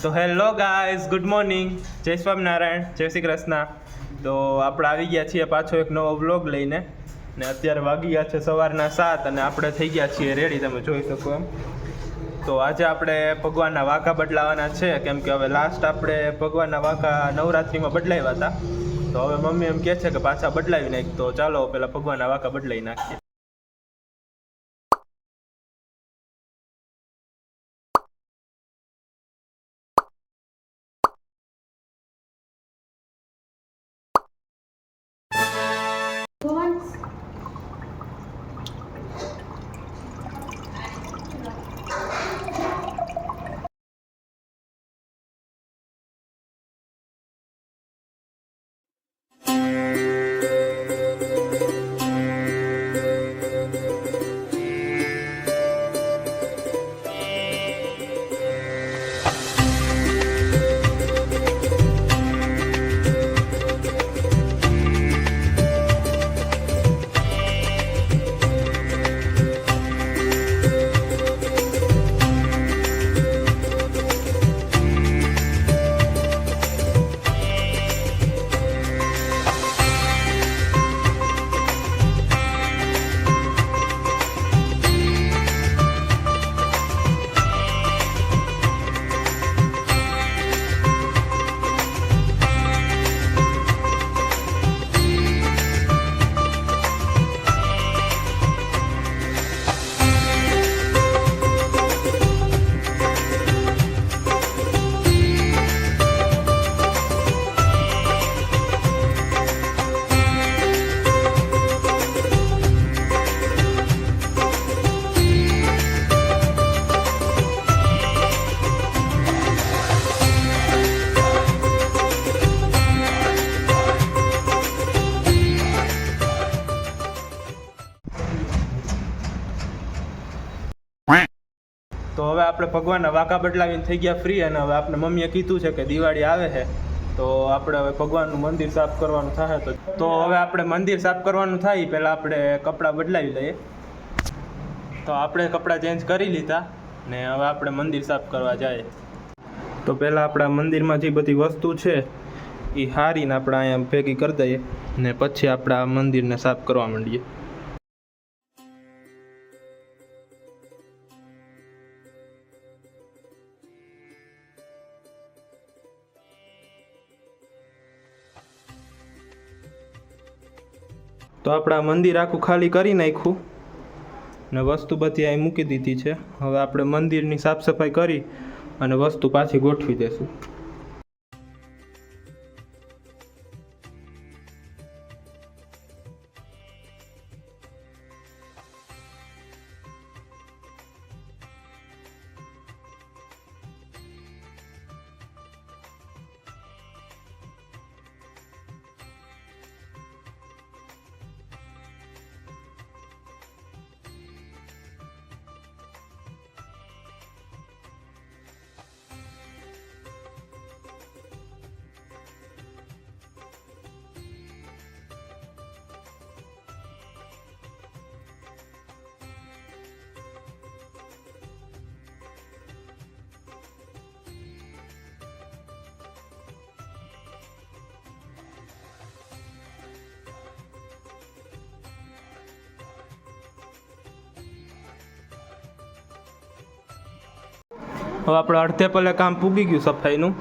તો hello guys, good morning, જય સ્વામિનારાયણ, જય શ્રી કૃષ્ણ. તો આપણે આવી ગયા છીએ પાછો એક નવો વ્લોગ લઈને ને અત્યારે વાગી ગયા છે સવારના 7 અને આપણે થઈ ગયા છીએ રેડી, તમે જોઈ શકો એમ. તો આજે આપણે ભગવાનના વાંકા બદલાવાના છે, કેમ કે હવે લાસ્ટ આપણે ભગવાનના વાંકા નવરાત્રિમાં બદલાવ્યા હતા. તો હવે મમ્મી એમ કહે છે કે પાછા બદલાવી નાખ, તો ચાલો પહેલાં ભગવાનના વાંકા બદલાવી નાખીએ. તો હવે આપણે ભગવાનના વાંકા બદલાવીને થઈ ગયા ફ્રી, અને હવે આપણે મમ્મીએ કીધું છે કે દિવાળી આવે છે તો આપણે હવે ભગવાનનું મંદિર સાફ કરવાનું થાય. તો હવે આપણે મંદિર સાફ કરવાનું થાય પહેલાં આપણે કપડાં બદલાવી લઈએ. તો આપણે કપડાં ચેન્જ કરી લીધા ને હવે આપણે મંદિર સાફ કરવા જઈએ. તો પહેલાં આપણા મંદિરમાં જે બધી વસ્તુ છે એ હારીને આપણે અહીંયા ભેગી કરી દઈએ ને પછી આપણે આ મંદિરને સાફ કરવા માંડીએ. તો આપણા મંદિર આખું ખાલી કરી નાખ્યું ને વસ્તુ બધી અહીં મૂકી દીધી છે. હવે આપણે મંદિરની સાફ સફાઈ કરી અને વસ્તુ પાછી ગોઠવી દઈશું. હવે આપણે અડધે પલે કામ પૂગી ગયું સફાઈનું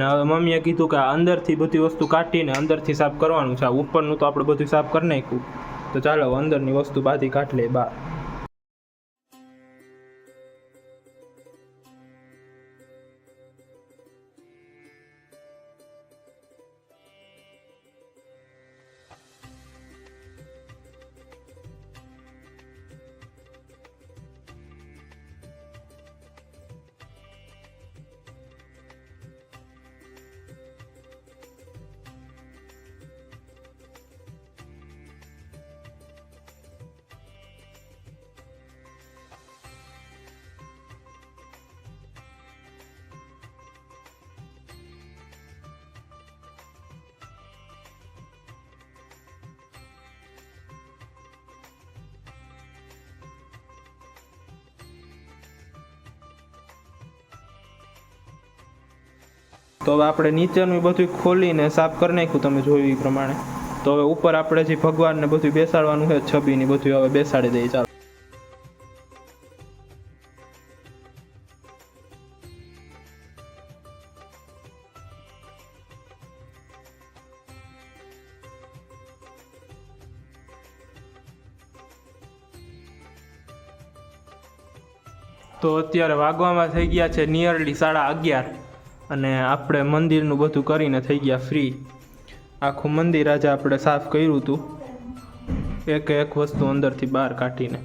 ને હવે મમ્મીએ કીધું કે અંદરથી બધી વસ્તુ કાઢીને અંદરથી સાફ કરવાનું છે. ઉપરનું તો આપણે બધું સાફ કરી નાખ્યું, તો ચાલો અંદરની વસ્તુ બાધી કાઢ લે બહાર. તો હવે આપણે નીચેનું બધું ખોલીને સાફ કરી નાખ્યું તમે જોયું એ પ્રમાણે. તો હવે ઉપર આપણે જે ભગવાનને બધું બેસાડવાનું છે છબીની બધું હવે બેસાડી દઈએ. ચાલો તો અત્યારે વાગવામાં થઈ ગયા છે નિયરલી 11:30 અને આપણે મંદિરનું બધું કરીને થઈ ગયા ફ્રી. આખું મંદિર આજે આપણે સાફ કર્યું હતું એક વસ્તુ અંદરથી બહાર કાઢીને.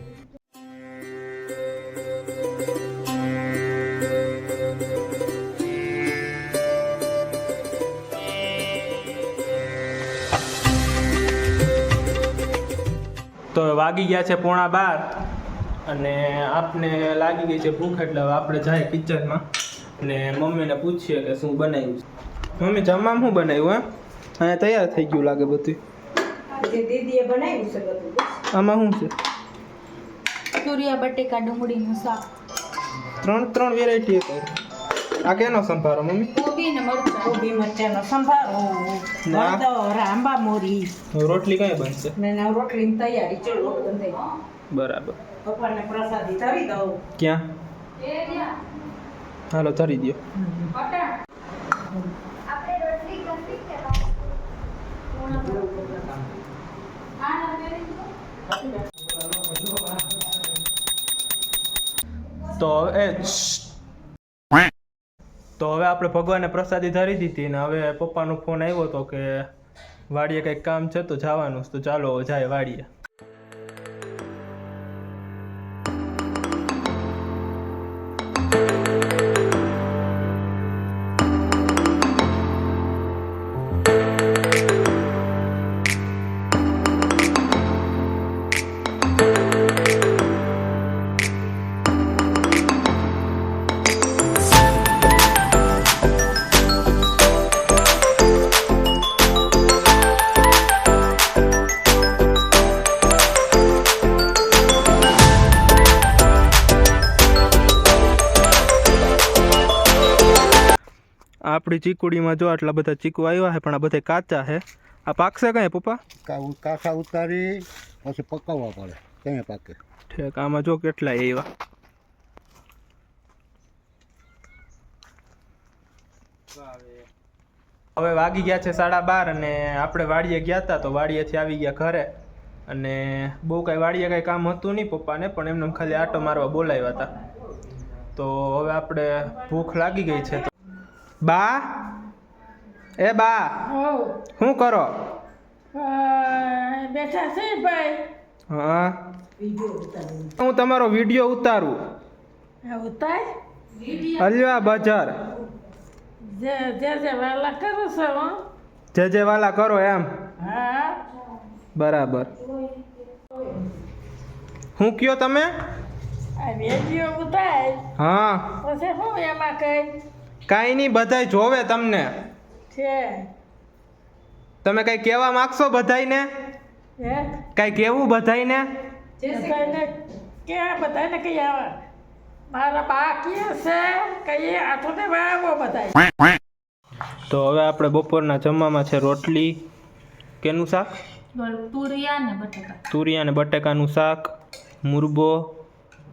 તો વાગી ગયા છે 11:15 અને આપને લાગી ગઈ છે ભૂખ એટલે હવે આપણે જાય કિચનમાં અને મમ્મીને પૂછીએ કે શું બનાવ્યું છે. મમ્મી જમવામાં શું બનાવ્યું? અહીંયા તૈયાર થઈ ગયું લાગે બધું. દીદીએ બનાવ્યું છે બધું. આમાં શું છે? તુરિયા બટેકા ડુંગળીનું શાક. ત્રણ વેરાયટી હતી. આ કેનો સંભારો મમ્મી? કોબી મરચાંનો સંભારો. આંબા મોરી. રોટલી કઈ બનશે? રોટલીની તૈયારી ચલો લોટ બંધાઈ. બરાબર. પપ્પાને પ્રસાદી ધરી દઉં. ક્યાં? હાલો ધરી દો. તો હવે આપણે ભગવાનને પ્રસાદી ધરી દીધી ને હવે પપ્પાનો ફોન આવ્યો હતો કે વાડીએ કંઈક કામ છે તો જવાનું. તો ચાલો જાય વાડીએ. આપણી ચીકુડીમાં જો આટલા બધા ચીકુ આવ્યા છે પણ આ બધા કાચા છે. આ પાકશે કઈ પપ્પા? કાચા ઉતારી પછી પકાવવા પડે ત્યાં પાકે. ઠીક. આમાં જો કેટલા આવ્યા. હવે વાગી ગયા છે 12:30 અને આપણે વાડીએ ગયા હતા તો વાડીએથી આવી ગયા ઘરે અને બહુ કાંઈ વાડીએ કાંઈ કામ હતું નહીં પપ્પાને પણ એમને ખાલી આટો મારવા બોલાવ્યા હતા. તો હવે આપણે ભૂખ લાગી ગઈ છે. બા એ બા શું કરો? બેઠા છે ભાઈ. હા હું તમારો વિડીયો ઉતારું. ઉતાર હલવા બજાર જે વાલા કરો છો. જે વાલા કરો એમ. હા બરાબર. શું કયો તમે? આ વિડીયો ઉતાર. હા પછી શું એમાં કઈ? કાંઈ નહીં, બધાય જોવે તમને. છે તમે કઈ કહેવા માંગશો બધાયને? કઈ કેવું બધાયને? બધાને કઈ આવે મારા બા કે છે કઈ આઠો ને વાવો બધાય. તો હવે આપણે બપોરના જમવામાં છે રોટલી. કેનું શાક? તુરિયા ને બટેકાનું શાક, મુરબો,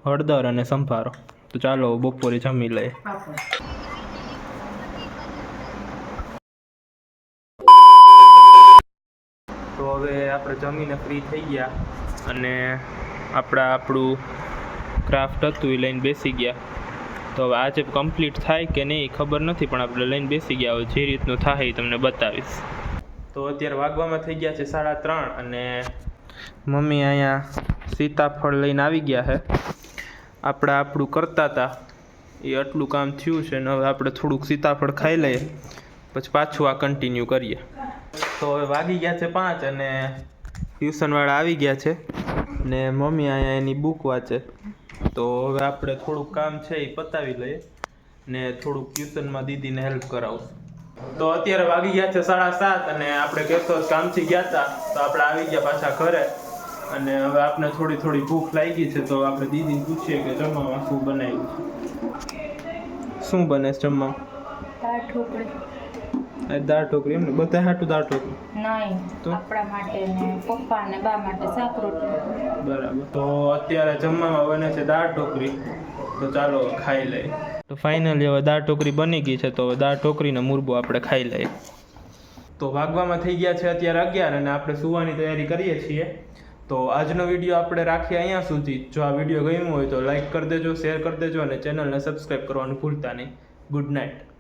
હળદર અને સંભારો. તો ચાલો બપોરે જમી લઈએ. તો હવે આપણે જમીને ફ્રી થઈ ગયા અને આપણું ક્રાફ્ટ હતું એ લઈને બેસી ગયા. તો હવે આજે કમ્પ્લીટ થાય કે નહીં ખબર નથી પણ આપણે લઈને બેસી ગયા. હવે જે રીતનું થાય એ તમને બતાવીશ. તો અત્યારે વાગવામાં થઈ ગયા છે 3:30 અને મમ્મી અહીંયા સીતાફળ લઈને આવી ગયા છે. આપણું કરતા હતા એ આટલું કામ થયું છે ને હવે આપણે થોડુંક સીતાફળ ખાઈ લઈએ પછી પાછું આ કન્ટિન્યુ કરીએ. તો હવે વાગી ગયા છે 5 અને ટ્યુશનવાળા આવી ગયા છે ને મમ્મી અહીંયા એની બુક વાંચે. તો હવે આપણે થોડુંક કામ છે એ પતાવી લઈએ ને થોડુંક ટ્યુશનમાં દીદીને હેલ્પ કરાવું. તો અત્યારે વાગી ગયા છે 7:30 અને આપણે કેશોદ કામથી ગયા હતા તો આપણે આવી ગયા પાછા ઘરે અને હવે આપણે થોડી ભૂખ લાગી છે તો આપણે દીદીને પૂછીએ કે જમવામાં શું બનાવ્યું છે. શું બને છે જમવામાં? દાળ ઢોકળી આ દાળ ઢોકળી એમને બધા હાટું દાળ ઢોકળી નહીં તો? આપણા માટે ને પપ્પા ને બા માટે શાક રોટલી. બરાબર. તો અત્યારે જમવામાં બને છે દાળ ઢોકળી, તો ચાલો ખાઈ લઈએ. તો ફાઇનલી હવે દાળ ઢોકળી બની ગઈ છે, તો હવે દાળ ઢોકળીનો મુરબો આપણે ખાઈ લઈએ. તો વાગવામાં થઈ ગયા છે અત્યારે 11 અને આપણે સુવાની તૈયારી કરીએ છીએ. તો આજનો વિડીયો આપણે રાખીએ અહીંયા સુધી. જો આ વિડીયો ગમ્યો હોય તો લાઈક કરી દેજો, શેર કરી દેજો અને ચેનલને સબસ્ક્રાઈબ કરવાનું ભૂલતા નહીં. Good night.